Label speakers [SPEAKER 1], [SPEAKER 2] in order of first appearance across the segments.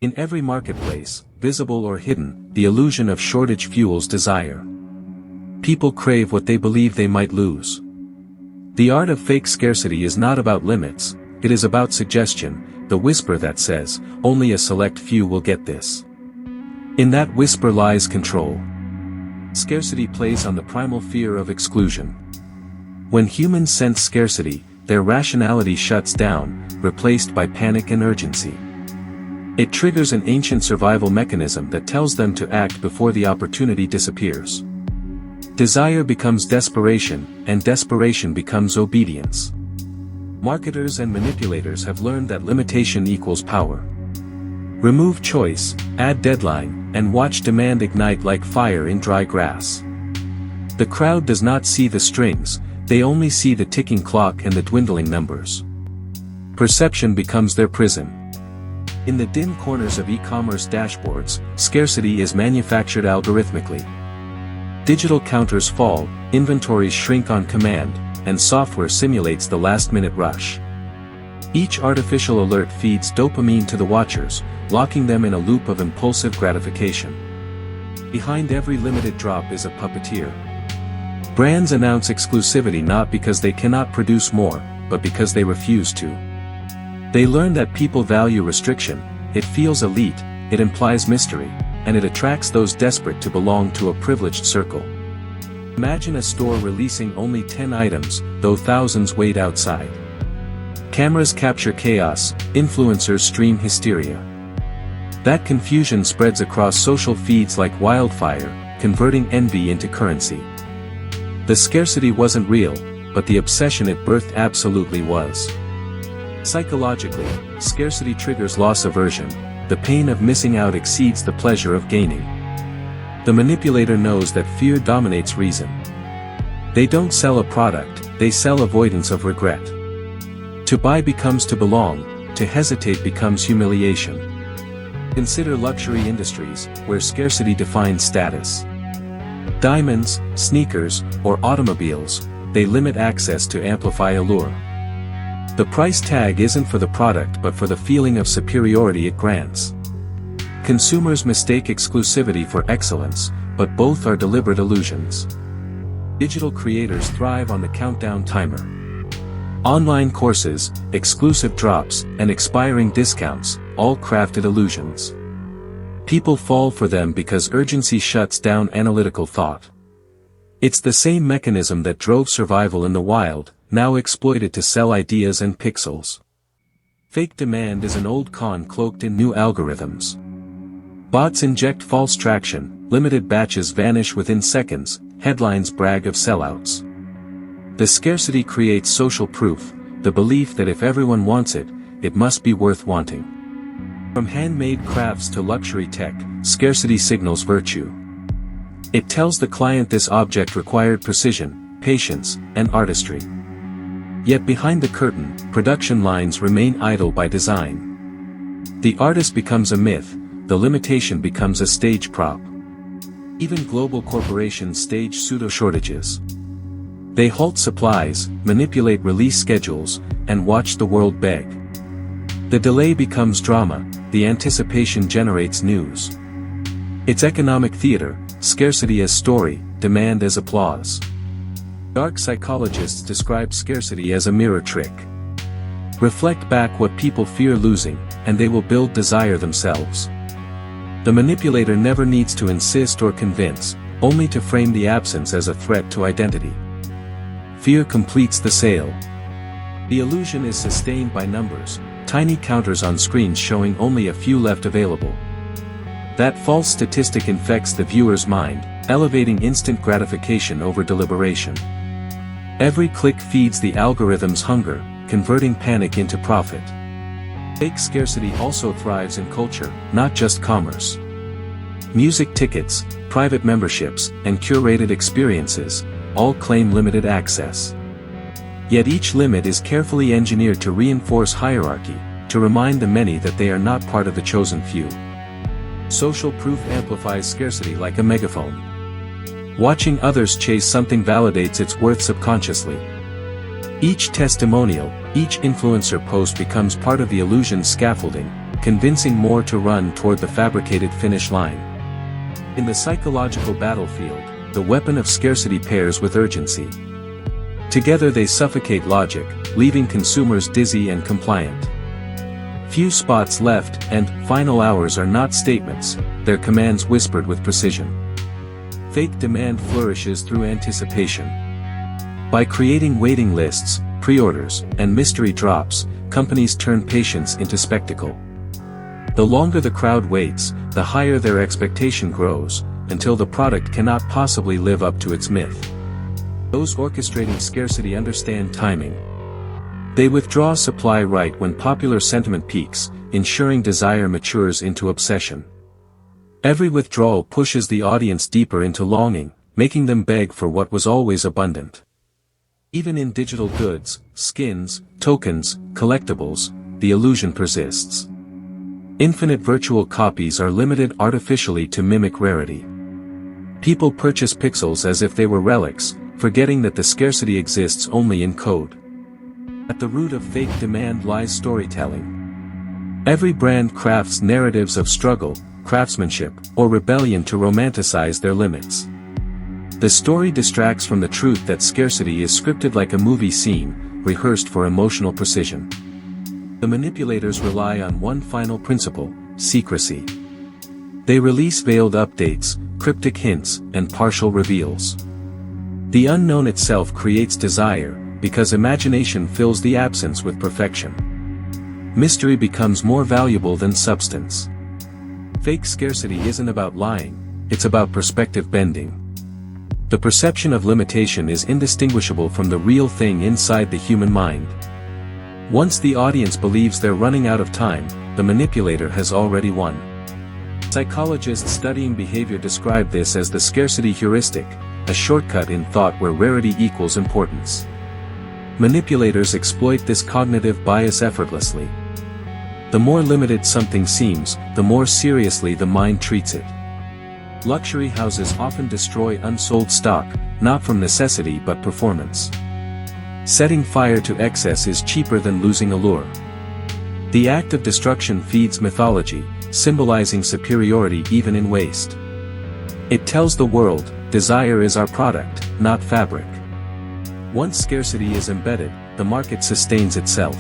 [SPEAKER 1] In every marketplace, visible or hidden, the illusion of shortage fuels desire. People crave what they believe they might lose. The art of fake scarcity is not about limits, it is about suggestion, the whisper that says, only a select few will get this. In that whisper lies control. Scarcity plays on the primal fear of exclusion. When humans sense scarcity, their rationality shuts down, replaced by panic and urgency. It triggers an ancient survival mechanism that tells them to act before the opportunity disappears. Desire becomes desperation, and desperation becomes obedience. Marketers and manipulators have learned that limitation equals power. Remove choice, add deadline, and watch demand ignite like fire in dry grass. The crowd does not see the strings, they only see the ticking clock and the dwindling numbers. Perception becomes their prison. In the dim corners of e-commerce dashboards, scarcity is manufactured algorithmically. Digital counters fall, inventories shrink on command, and software simulates the last-minute rush. Each artificial alert feeds dopamine to the watchers, locking them in a loop of impulsive gratification. Behind every limited drop is a puppeteer. Brands announce exclusivity not because they cannot produce more, but because they refuse to. They learn that people value restriction, it feels elite, it implies mystery, and it attracts those desperate to belong to a privileged circle. Imagine a store releasing only 10 items, though thousands wait outside. Cameras capture chaos, influencers stream hysteria. That confusion spreads across social feeds like wildfire, converting envy into currency. The scarcity wasn't real, but the obsession it birthed absolutely was. Psychologically, scarcity triggers loss aversion, the pain of missing out exceeds the pleasure of gaining. The manipulator knows that fear dominates reason. They don't sell a product, they sell avoidance of regret. To buy becomes to belong, to hesitate becomes humiliation. Consider luxury industries, where scarcity defines status. Diamonds, sneakers, or automobiles, they limit access to amplify allure. The price tag isn't for the product but for the feeling of superiority it grants. Consumers mistake exclusivity for excellence, but both are deliberate illusions. Digital creators thrive on the countdown timer. Online courses, exclusive drops, and expiring discounts, all crafted illusions. People fall for them because urgency shuts down analytical thought. It's the same mechanism that drove survival in the wild, now exploited to sell ideas and pixels. Fake demand is an old con cloaked in new algorithms. Bots inject false traction, limited batches vanish within seconds, headlines brag of sellouts. The scarcity creates social proof, the belief that if everyone wants it, it must be worth wanting. From handmade crafts to luxury tech, scarcity signals virtue. It tells the client this object required precision, patience, and artistry. Yet behind the curtain, production lines remain idle by design. The artist becomes a myth, the limitation becomes a stage prop. Even global corporations stage pseudo-shortages. They halt supplies, manipulate release schedules, and watch the world beg. The delay becomes drama, the anticipation generates news. It's economic theater, scarcity as story, demand as applause. Dark psychologists describe scarcity as a mirror trick. Reflect back what people fear losing, and they will build desire themselves. The manipulator never needs to insist or convince, only to frame the absence as a threat to identity. Fear completes the sale. The illusion is sustained by numbers, tiny counters on screens showing only a few left available. That false statistic infects the viewer's mind, elevating instant gratification over deliberation. Every click feeds the algorithm's hunger, converting panic into profit. Fake scarcity also thrives in culture, not just commerce. Music tickets, private memberships, and curated experiences, all claim limited access. Yet each limit is carefully engineered to reinforce hierarchy, to remind the many that they are not part of the chosen few. Social proof amplifies scarcity like a megaphone. Watching others chase something validates its worth subconsciously. Each testimonial, each influencer post becomes part of the illusion's scaffolding, convincing more to run toward the fabricated finish line. In the psychological battlefield, the weapon of scarcity pairs with urgency. Together they suffocate logic, leaving consumers dizzy and compliant. Few spots left, and final hours are not statements, they're commands whispered with precision. Fake demand flourishes through anticipation. By creating waiting lists, pre-orders, and mystery drops, companies turn patience into spectacle. The longer the crowd waits, the higher their expectation grows, until the product cannot possibly live up to its myth. Those orchestrating scarcity understand timing. They withdraw supply right when popular sentiment peaks, ensuring desire matures into obsession. Every withdrawal pushes the audience deeper into longing, making them beg for what was always abundant. Even in digital goods, skins, tokens, collectibles, the illusion persists. Infinite virtual copies are limited artificially to mimic rarity. People purchase pixels as if they were relics, forgetting that the scarcity exists only in code. At the root of fake demand lies storytelling. Every brand crafts narratives of struggle, craftsmanship, or rebellion to romanticize their limits. The story distracts from the truth that scarcity is scripted like a movie scene, rehearsed for emotional precision. The manipulators rely on one final principle: secrecy. They release veiled updates, cryptic hints, and partial reveals. The unknown itself creates desire, because imagination fills the absence with perfection. Mystery becomes more valuable than substance. Fake scarcity isn't about lying, it's about perspective bending. The perception of limitation is indistinguishable from the real thing inside the human mind. Once the audience believes they're running out of time, the manipulator has already won. Psychologists studying behavior describe this as the scarcity heuristic, a shortcut in thought where rarity equals importance. Manipulators exploit this cognitive bias effortlessly. The more limited something seems, the more seriously the mind treats it. Luxury houses often destroy unsold stock, not from necessity but performance. Setting fire to excess is cheaper than losing allure. The act of destruction feeds mythology, symbolizing superiority even in waste. It tells the world, desire is our product, not fabric. Once scarcity is embedded, the market sustains itself.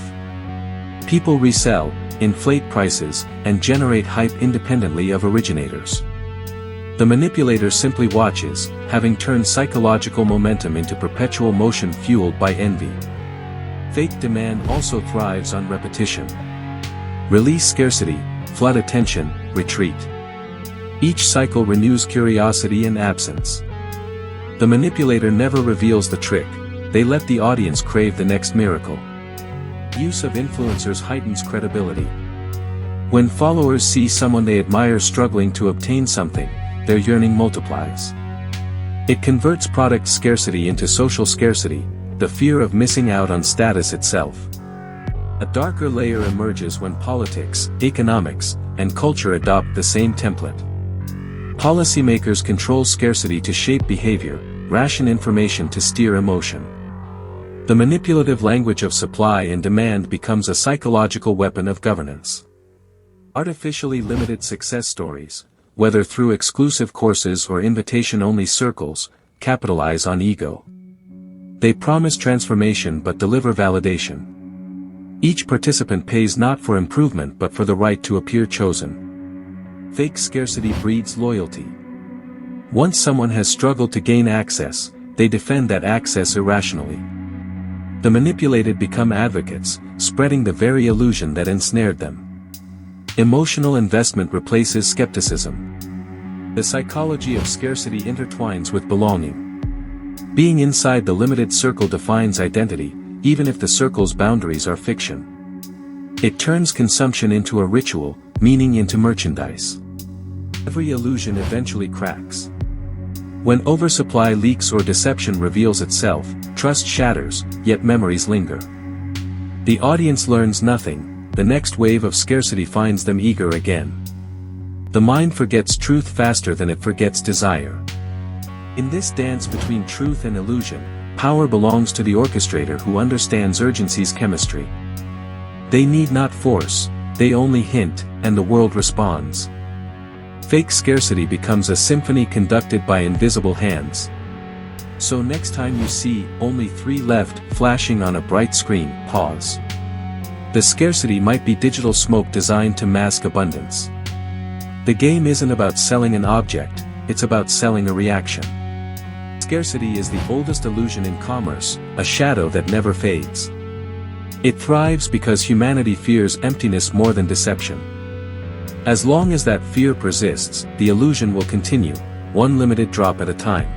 [SPEAKER 1] People resell, inflate prices, and generate hype independently of originators. The manipulator simply watches, having turned psychological momentum into perpetual motion fueled by envy. Fake demand also thrives on repetition. Release scarcity, flood attention, retreat. Each cycle renews curiosity and absence. The manipulator never reveals the trick, they let the audience crave the next miracle. Use of influencers heightens credibility. When followers see someone they admire struggling to obtain something, their yearning multiplies. It converts product scarcity into social scarcity, the fear of missing out on status itself. A darker layer emerges when politics, economics, and culture adopt the same template. Policymakers control scarcity to shape behavior, ration information to steer emotion. The manipulative language of supply and demand becomes a psychological weapon of governance. Artificially limited success stories, whether through exclusive courses or invitation-only circles, capitalize on ego. They promise transformation but deliver validation. Each participant pays not for improvement but for the right to appear chosen. Fake scarcity breeds loyalty. Once someone has struggled to gain access, they defend that access irrationally. The manipulated become advocates, spreading the very illusion that ensnared them. Emotional investment replaces skepticism. The psychology of scarcity intertwines with belonging. Being inside the limited circle defines identity, even if the circle's boundaries are fiction. It turns consumption into a ritual, meaning into merchandise. Every illusion eventually cracks. When oversupply leaks or deception reveals itself, trust shatters, yet memories linger. The audience learns nothing, the next wave of scarcity finds them eager again. The mind forgets truth faster than it forgets desire. In this dance between truth and illusion, power belongs to the orchestrator who understands urgency's chemistry. They need not force, they only hint, and the world responds. Fake scarcity becomes a symphony conducted by invisible hands. So next time you see "only 3 left" flashing on a bright screen, pause. The scarcity might be digital smoke designed to mask abundance. The game isn't about selling an object, it's about selling a reaction. Scarcity is the oldest illusion in commerce, a shadow that never fades. It thrives because humanity fears emptiness more than deception. As long as that fear persists, the illusion will continue, one limited drop at a time.